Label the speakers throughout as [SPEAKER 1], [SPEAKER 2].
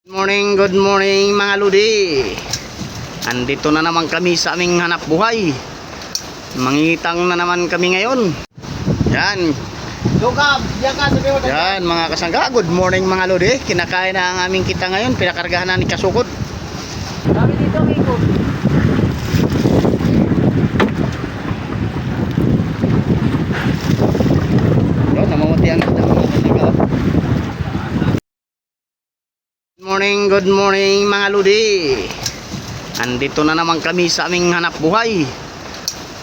[SPEAKER 1] Good morning mga lodi. Andito na naman kami sa aming hanap buhay. Mangitang na naman kami ngayon. Yan. Yan mga kasangga, good morning mga lodi. Kinakain na ang aming kita ngayon. Pinakargahan na ni Kasukod.
[SPEAKER 2] Kami dito ang ikot.
[SPEAKER 1] Yan, namamuti ang kita mga kasangga. Good morning mga lodi. Andito na naman kami sa aming hanap buhay.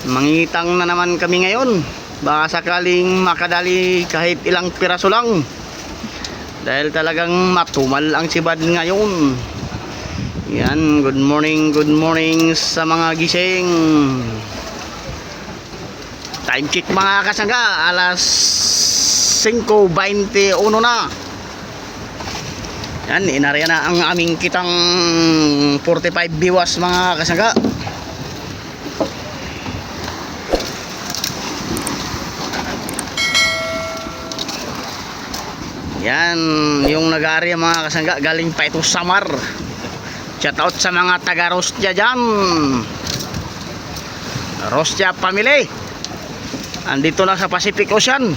[SPEAKER 1] Mangitang na naman kami ngayon. Baka sakaling makadali kahit ilang piraso lang. Dahil talagang matumal ang sibad ngayon. Yan, good morning sa mga gising. Time check mga kasangga, alas 5:21 na. Yan, inarya na ang aming kitang 45 biwas mga kasangga. Yan, yung nag-aarya mga kasangga, galing pa ito Samar. Shout out sa mga taga Rostia dyan. Rostia family. Andito na sa Pacific Ocean.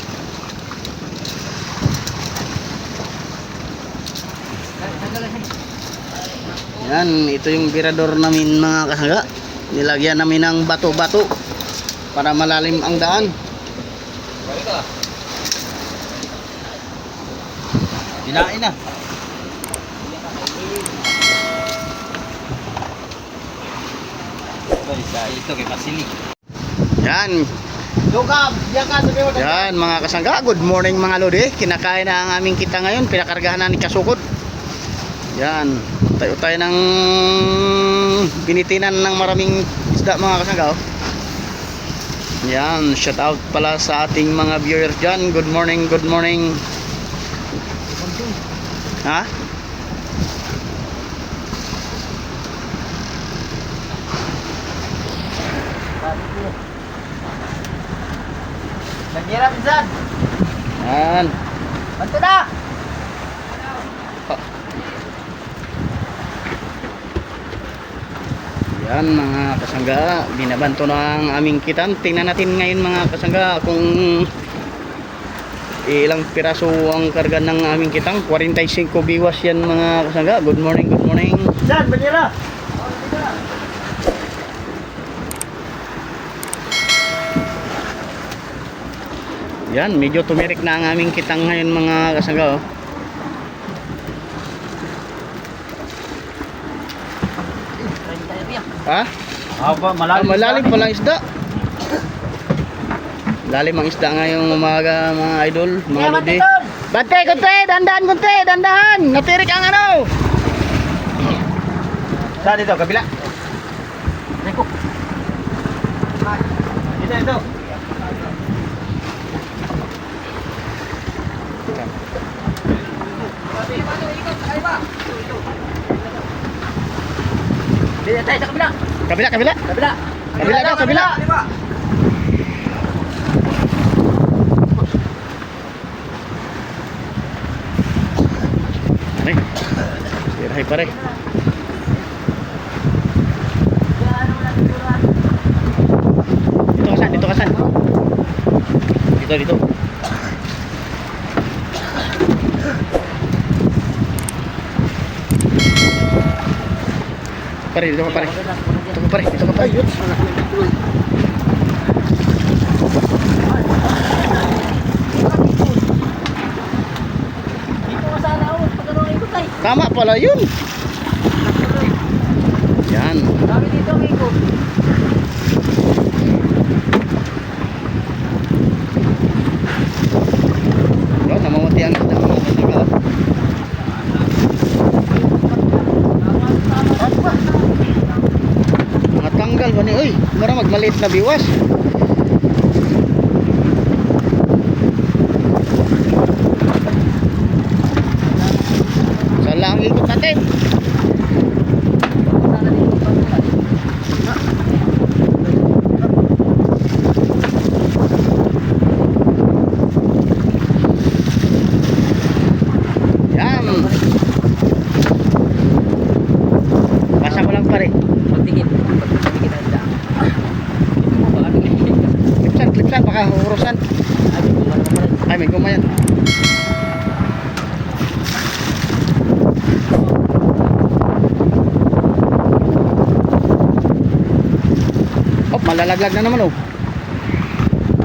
[SPEAKER 1] Yan, ito yung birador namin mga kasangga. Nilagyan namin ng bato-bato para malalim ang daan.
[SPEAKER 2] Kinain na. Ito kay Pasili.
[SPEAKER 1] Yan. Yan mga kasangga, good morning mga lodi. Kinakain na ang aming kita ngayon. Pinakargahan na ni Kasukod. Yan, tayo ng binitinan ng maraming isda mga kasangga. Yan, shout out pala sa ating mga viewers dyan. Good morning. Ha?
[SPEAKER 2] Nagira pinsan.
[SPEAKER 1] Yan.
[SPEAKER 2] Bantu na.
[SPEAKER 1] Yan mga kasangga, binabanto na ang aming kitan. Tingnan natin ngayon mga kasangga kung ilang piraso ang karga ng aming kitang. 45 biwas yan mga kasangga. Good morning.
[SPEAKER 2] Saan, banira?
[SPEAKER 1] Yan, medyo tumirik na ang aming kitang ngayon mga kasangga. Ha? Malalim pala isda. Lalim ang isda ngayong umaga mga idol, mga lodi. Bante, kunti, dandahan. Natirik ang ano.
[SPEAKER 2] Saan dito, kabila? Reko. Dito. Dito tayo sa kabila.
[SPEAKER 1] Kabila. Ay, sirahay pare. Dito ka san. Dito. Dito ka pare. Tama pala yun. Yan.
[SPEAKER 2] Kami dito ang ikot.
[SPEAKER 1] Yan, namamuti ang kita mga kasangga. Tanggal ba ni? Uy, mura magmaliit na biwas. Saan lang ang ikot natin? Yan. lalaglag na naman oh.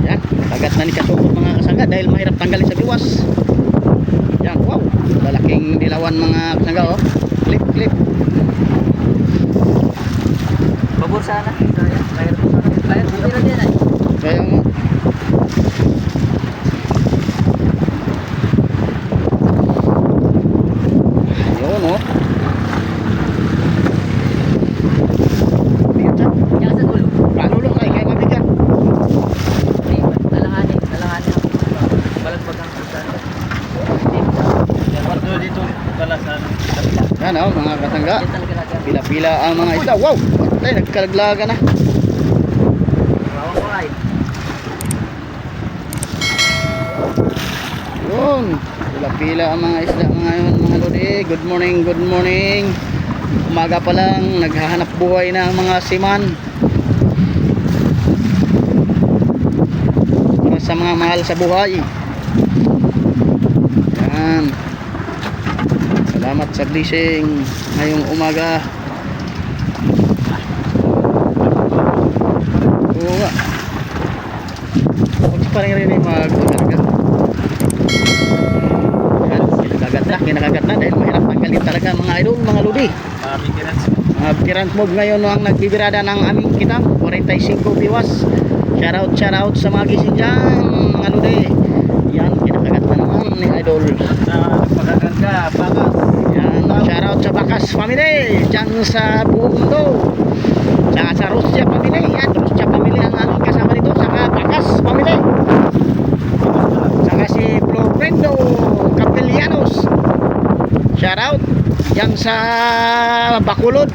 [SPEAKER 1] Yan, kagat na ni kasukot mga kasangga dahil mahirap tanggalin sa biwas. Yan, wow, lalaking dilawan mga kasangga oh. Clip, clip.
[SPEAKER 2] Pabor sana. Bayar mo sana. Bayar mo na din ay.
[SPEAKER 1] Kaya nga. Yun oh. Bigat siya.
[SPEAKER 2] Yang sa dulo.
[SPEAKER 1] Panulo kaya mabigat.
[SPEAKER 2] Ay, talanganin ako. Balagbag ang sana. Yan dito pala sana.
[SPEAKER 1] Yan oh mga kasangga.
[SPEAKER 2] Yan talaga natin.
[SPEAKER 1] Pila-pila ang mga isda. Wow! Patay, nagkalaglaga na.
[SPEAKER 2] Bawang ko ay.
[SPEAKER 1] Yun. Pila-pila ang mga isda ngayon mga lodi. Good morning, good morning. Umaga pa lang, naghahanap buhay na ang mga siman. Para sa mga mahal sa buhay. Yan. Salamat sa blessing ngayong umaga. Oo nga. Huwag pa rin mag-agarga. Yan, kinakagat na dahil mahirap tanggalin talaga mga idol, mga lodi. Mga pirant mob ngayon ang nagbibirada ng aming kitang 45 viewers. Shout out sa mga gising dyan mga lodi. Yan, kinakagat na naman ni idol.
[SPEAKER 2] Pagkakarga, bakas.
[SPEAKER 1] Yan, shout out sa Bakas family dyan sa buong mundo. Saka sa Rusya family. Yan, Rusya family ang ano, kasama nito. Saka Bakas family. Saka si Florendo Capelianos. Shout out yan sa Bacolod.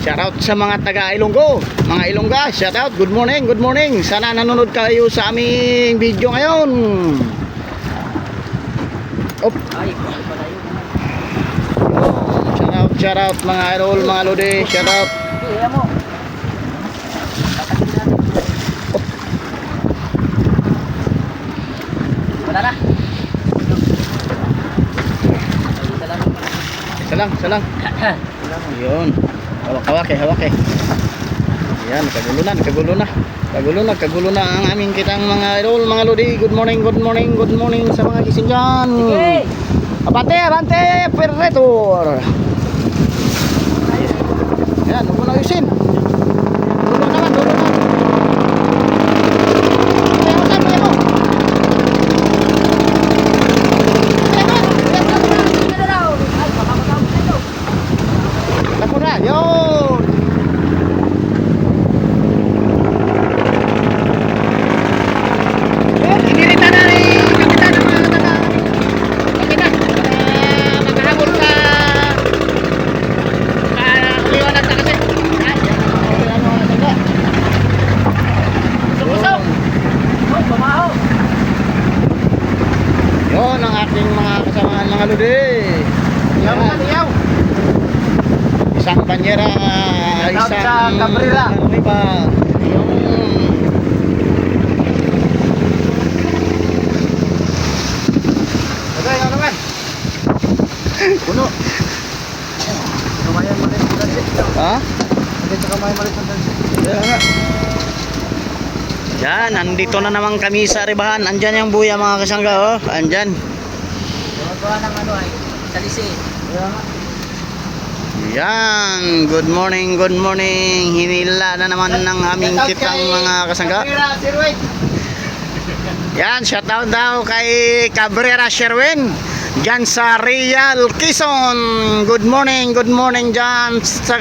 [SPEAKER 1] Shout out sa mga taga Ilonggo, mga Ilongga. Shout out, good morning, good morning. Sana nanonood kayo sa aming video ngayon. Op.
[SPEAKER 2] Ay, pala yun.
[SPEAKER 1] Shout out mga idol, mga lodi. Shout out.
[SPEAKER 2] Iya mo. Tatakin natin. Wala na.
[SPEAKER 1] Isa lang. Yun. Hawak eh. Yan, kagulo na ang aming kitang mga idol, mga lodi. Good morning sa mga gising dyan.
[SPEAKER 2] Hey!
[SPEAKER 1] Abante, Perretor. Yan, huwag mo na ayusin. Dulo naman. Tapo na, yun. Inirita na rin kapitan ng mga taga. Kapitan, makahabol sa liwanag na kasi.
[SPEAKER 2] Pusok! Oh, pamaho!
[SPEAKER 1] Yun ang aking mga kasamahan mga lodi. Yan. Isang banyera,
[SPEAKER 2] Shout out
[SPEAKER 1] isang
[SPEAKER 2] sa Cabrera.
[SPEAKER 1] iba. Yun.
[SPEAKER 2] Okay, ano naman? Puno. Kamayan malit ang dansit.
[SPEAKER 1] Ha?
[SPEAKER 2] Dito kamayan malit ang dansit.
[SPEAKER 1] Kaya nga. Yan, nandito na naman kami sa Ribahan. Andyan yung buya mga kasangga oh. Andyan.
[SPEAKER 2] Gumagawa ng ano ay salisi. Kaya nga.
[SPEAKER 1] Yan, good morning. Hinila na naman ng aming kitang mga kasangga. Yan, shoutout daw kay Cabrera Sherwin dyan sa Real Quezon. Good morning dyan sa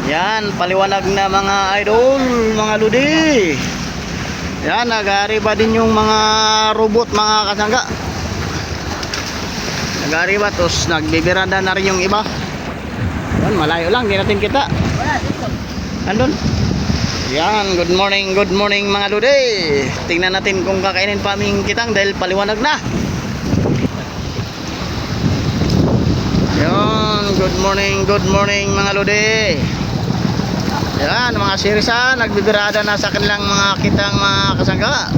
[SPEAKER 1] yan, paliwanag na mga idol, mga ludi. Yan, nag-aariba din yung mga robot mga kasangga. Nag-aariba, tapos nagbibiranda na rin yung iba. Yan, malayo lang, di natin kita.
[SPEAKER 2] Wala, dito.
[SPEAKER 1] Andun. Yan, good morning mga ludi. Tingnan natin kung kakainin pa aming kitang dahil paliwanag na. Yan, good morning mga ludi. Yan, mga sirisa, nagbibirada na sa kanilang mga kitang mga kasangga.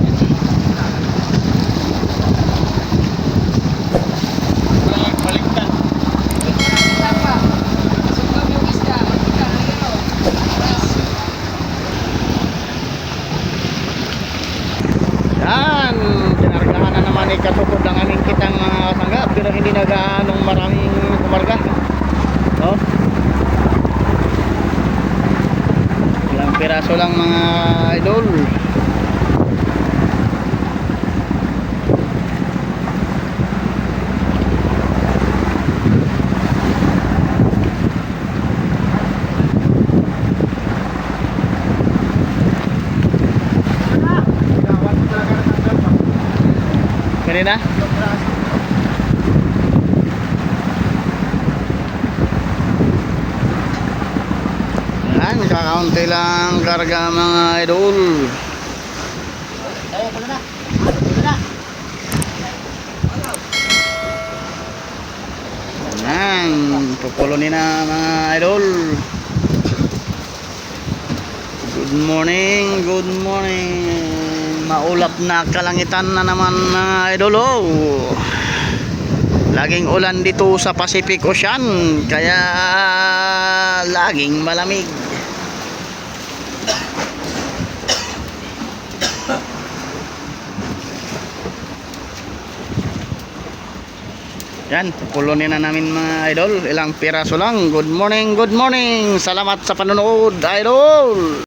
[SPEAKER 1] may katukod ang aming kitang mga kasangga, pero hindi na gaanong maraming kumarga. No? Ilang piraso lang mga idol. Ganun na? Yan, kakaunti lang karga mga idol. Yan, pupulonin na mga idol. Good morning, good morning. Maulap na kalangitan na naman mga idol. Oh. Laging ulan dito sa Pacific Ocean, kaya laging malamig. Yan, pupulonin na namin mga idol. Ilang piraso lang. Good morning, good morning. Salamat sa panonood, idol.